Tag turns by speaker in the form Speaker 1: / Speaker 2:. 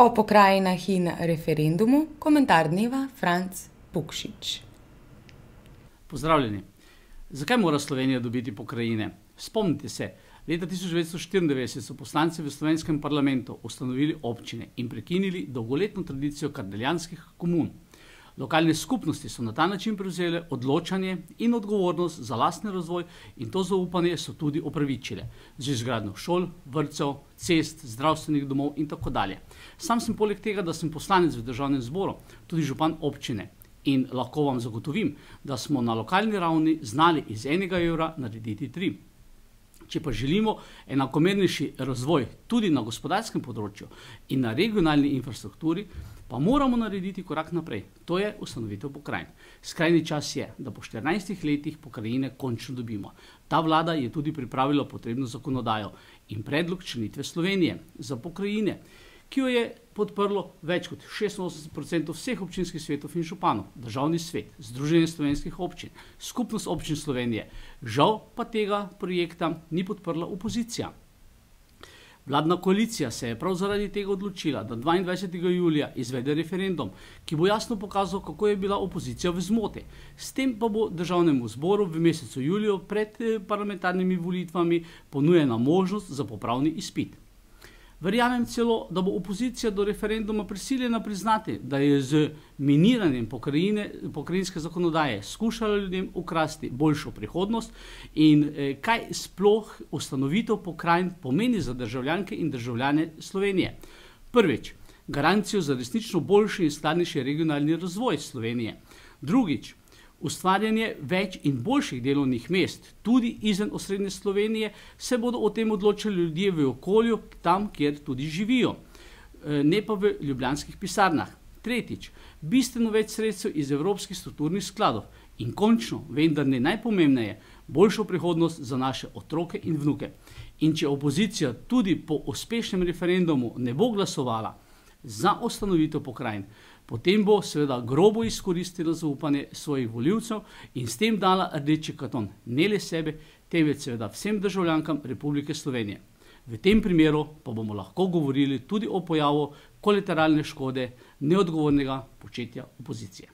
Speaker 1: O pokrajinah in referendumu, komentar dneva Franc Pukšič.
Speaker 2: Pozdravljeni. Zakaj mora Slovenija dobiti pokrajine? Spomnite se, leta 1994 so poslanci v slovenskem parlamentu ustanovili občine in prekinili dolgoletno tradicijo kardeljanskih komun. Lokalne skupnosti so na ta način prevzele odločanje in odgovornost za lastni razvoj in to zaupanje so tudi opravičile z izgradnjo šol, vrtcev, cest, zdravstvenih domov in tako dalje. Sam sem poleg tega, da sem poslanec v državnem zboru, tudi župan občine in lahko vam zagotovim, da smo na lokalni ravni znali iz 1 evra narediti 3. Če pa želimo enakomernejši razvoj tudi na gospodarskem področju in na regionalni infrastrukturi, pa moramo narediti korak naprej. To je ustanovitev pokrajin. Skrajni čas je, da po 14 letih pokrajine končno dobimo. Ta vlada je tudi pripravila potrebno zakonodajo in predlog členitve Slovenije za pokrajine, ki jo je podprlo več kot 86% vseh občinskih svetov in županov, Državni svet, Združenje slovenskih občin, Skupnost občin Slovenije. Žal pa tega projekta ni podprla opozicija. Vladna koalicija se je prav zaradi tega odločila, da 22. julija izvede referendum, ki bo jasno pokazal, kako je bila opozicija v zmoti. S tem pa bo državnemu zboru v mesecu juliju pred parlamentarnimi volitvami ponujena možnost za popravni izpit. Verjamem celo, da bo opozicija do referenduma prisiljena priznati, da je z miniranjem pokrajinske zakonodaje skušala ljudem ukrasti boljšo prihodnost in kaj sploh ustanovitev pokrajin pomeni za državljanke in državljane Slovenije. Prvič, garancijo za resnično boljši in skladnejši regionalni razvoj Slovenije. Drugič, ustvarjanje več in boljših delovnih mest, tudi izven osrednje Slovenije, se bodo o tem odločili ljudje v okolju, tam, kjer tudi živijo, ne pa v ljubljanskih pisarnah. Tretjič, bistveno več sredstev iz evropskih strukturnih skladov in končno, vendar ne najpomembneje, boljšo prihodnost za naše otroke in vnuke. In če opozicija tudi po uspešnem referendumu ne bo glasovala za ustanovitev pokrajin, potem bo seveda grobo izkoristila zaupanje svojih volivcev in s tem dala rdeči karton ne le sebe, temveč seveda vsem državljankam Republike Slovenije. V tem primeru pa bomo lahko govorili tudi o pojavu kolateralne škode neodgovornega početja opozicije.